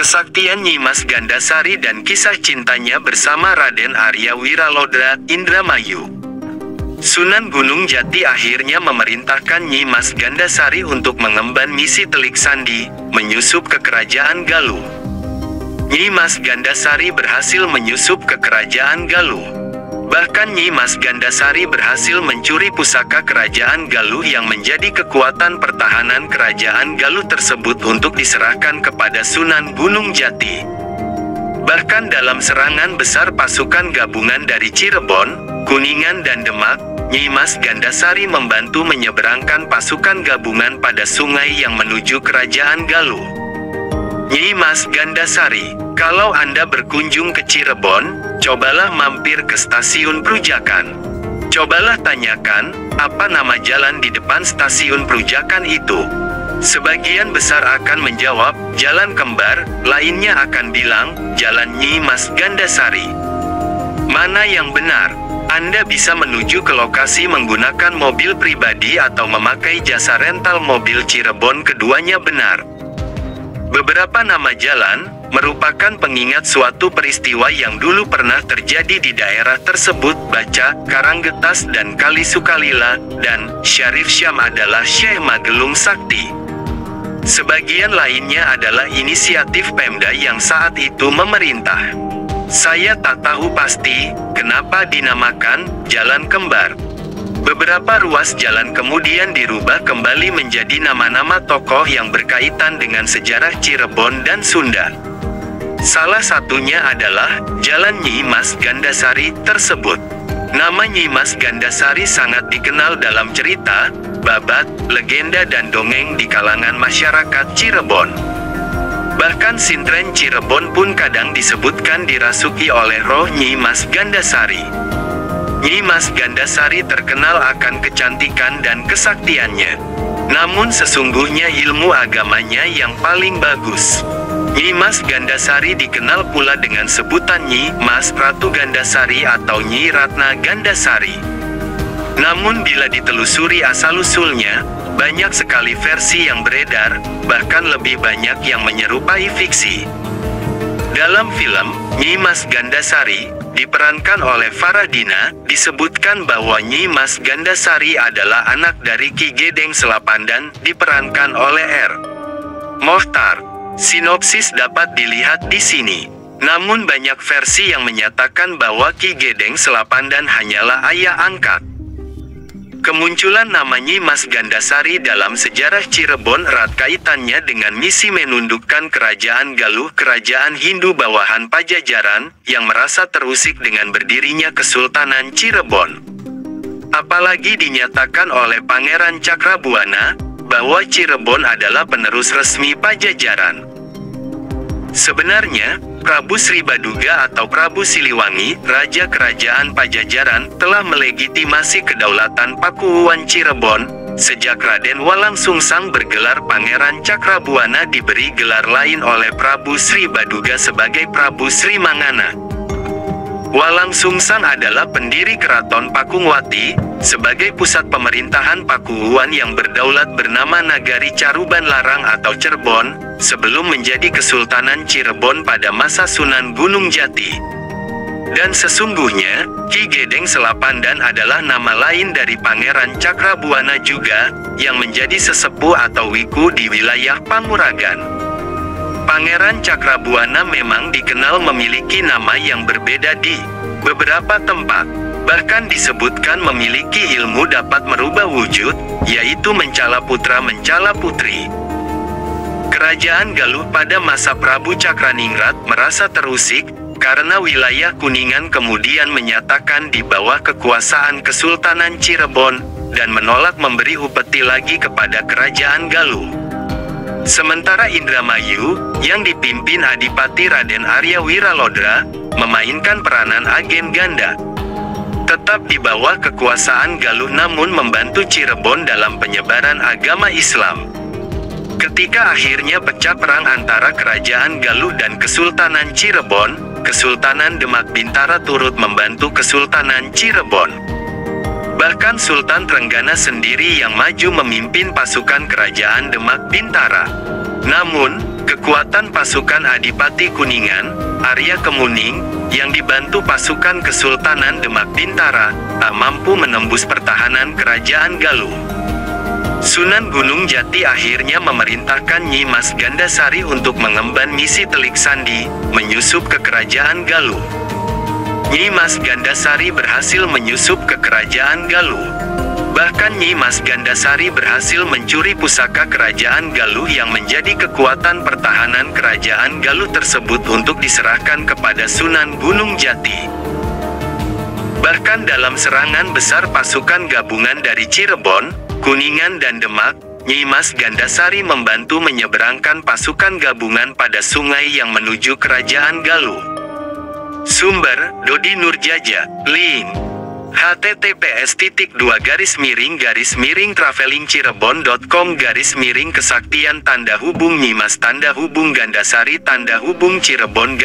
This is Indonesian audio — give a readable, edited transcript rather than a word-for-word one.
Kesaktian Nyi Mas Gandasari dan kisah cintanya bersama Raden Arya Wiralodra, Indramayu. Sunan Gunung Jati akhirnya memerintahkan Nyi Mas Gandasari untuk mengemban misi Telik Sandi, menyusup ke kerajaan Galuh. Nyi Mas Gandasari berhasil menyusup ke kerajaan Galuh. Bahkan Nyi Mas Gandasari berhasil mencuri pusaka kerajaan Galuh yang menjadi kekuatan pertahanan kerajaan Galuh tersebut untuk diserahkan kepada Sunan Gunung Jati. Bahkan dalam serangan besar pasukan gabungan dari Cirebon, Kuningan dan Demak, Nyi Mas Gandasari membantu menyeberangkan pasukan gabungan pada sungai yang menuju kerajaan Galuh. Nyi Mas Gandasari, kalau Anda berkunjung ke Cirebon, cobalah mampir ke stasiun Prujakan. Cobalah tanyakan, apa nama jalan di depan stasiun Prujakan itu? Sebagian besar akan menjawab, Jalan Kembar, lainnya akan bilang, Jalan Nyi Mas Gandasari. Mana yang benar? Anda bisa menuju ke lokasi menggunakan mobil pribadi atau memakai jasa rental mobil Cirebon, keduanya benar. Beberapa nama jalan merupakan pengingat suatu peristiwa yang dulu pernah terjadi di daerah tersebut. Baca, Karanggetas dan Kali Sukalila, dan Syarif Syam adalah Syekh Magelung Sakti. Sebagian lainnya adalah inisiatif Pemda yang saat itu memerintah. Saya tak tahu pasti, kenapa dinamakan Jalan Kembar. Beberapa ruas jalan kemudian dirubah kembali menjadi nama-nama tokoh yang berkaitan dengan sejarah Cirebon dan Sunda. Salah satunya adalah Jalan Nyi Mas Gandasari tersebut. Nama Nyi Mas Gandasari sangat dikenal dalam cerita, babat, legenda dan dongeng di kalangan masyarakat Cirebon. Bahkan sintren Cirebon pun kadang disebutkan dirasuki oleh roh Nyi Mas Gandasari. Nyi Mas Gandasari terkenal akan kecantikan dan kesaktiannya. Namun sesungguhnya ilmu agamanya yang paling bagus. Nyi Mas Gandasari dikenal pula dengan sebutan Nyi Mas Ratu Gandasari atau Nyi Ratna Gandasari. Namun bila ditelusuri asal-usulnya, banyak sekali versi yang beredar, bahkan lebih banyak yang menyerupai fiksi. Dalam film, Nyi Mas Gandasari, diperankan oleh Faradina, disebutkan bahwa Nyi Mas Gandasari adalah anak dari Ki Gedeng Selapandan, diperankan oleh R. Mohtar. Sinopsis dapat dilihat di sini. Namun banyak versi yang menyatakan bahwa Ki Gedeng Selapandan hanyalah ayah angkat. Kemunculan nama Nyi Mas Gandasari dalam sejarah Cirebon erat kaitannya dengan misi menundukkan kerajaan Galuh, kerajaan Hindu bawahan Pajajaran, yang merasa terusik dengan berdirinya Kesultanan Cirebon. Apalagi dinyatakan oleh Pangeran Cakrabuana, bahwa Cirebon adalah penerus resmi Pajajaran. Sebenarnya, Prabu Sri Baduga atau Prabu Siliwangi, Raja Kerajaan Pajajaran, telah melegitimasi kedaulatan Pakuwuan Cirebon. Sejak Raden Walang Sungsang bergelar Pangeran Cakrabuana diberi gelar lain oleh Prabu Sri Baduga sebagai Prabu Sri Mangana. Walang Sungsang adalah pendiri Keraton Pakungwati, sebagai pusat pemerintahan Pakuwuan yang berdaulat bernama Nagari Caruban Larang atau Cerbon, sebelum menjadi Kesultanan Cirebon pada masa Sunan Gunung Jati. Dan sesungguhnya, Ki Gedeng Selapandan adalah nama lain dari Pangeran Cakrabuana juga, yang menjadi sesepuh atau wiku di wilayah Panguragan. Pangeran Cakrabuana memang dikenal memiliki nama yang berbeda di beberapa tempat. Bahkan disebutkan memiliki ilmu dapat merubah wujud, yaitu mencala putra mencala putri. Kerajaan Galuh pada masa Prabu Cakraningrat merasa terusik, karena wilayah Kuningan kemudian menyatakan di bawah kekuasaan Kesultanan Cirebon, dan menolak memberi upeti lagi kepada Kerajaan Galuh. Sementara Indramayu, yang dipimpin Adipati Raden Arya Wiralodra, memainkan peranan agen ganda. Tetap di bawah kekuasaan Galuh namun membantu Cirebon dalam penyebaran agama Islam. Ketika akhirnya pecah perang antara Kerajaan Galuh dan Kesultanan Cirebon, Kesultanan Demak Bintara turut membantu Kesultanan Cirebon. Bahkan Sultan Trenggana sendiri yang maju memimpin pasukan Kerajaan Demak Bintara. Namun, Kekuatan pasukan Adipati Kuningan, Arya Kemuning, yang dibantu pasukan Kesultanan Demak Bintara, tak mampu menembus pertahanan kerajaan Galuh. Sunan Gunung Jati akhirnya memerintahkan Nyi Mas Gandasari untuk mengemban misi Telik Sandi, menyusup ke kerajaan Galuh. Nyi Mas Gandasari berhasil menyusup ke kerajaan Galuh. Bahkan Nyi Mas Gandasari berhasil mencuri pusaka kerajaan Galuh yang menjadi kekuatan pertahanan kerajaan Galuh tersebut untuk diserahkan kepada Sunan Gunung Jati. Bahkan dalam serangan besar pasukan gabungan dari Cirebon, Kuningan dan Demak, Nyi Mas Gandasari membantu menyeberangkan pasukan gabungan pada sungai yang menuju kerajaan Galuh. Sumber, Dodi Nurjaja, link https://travelingcirebon.com/kesaktian_Nyi Mas Gandasari Cirebon.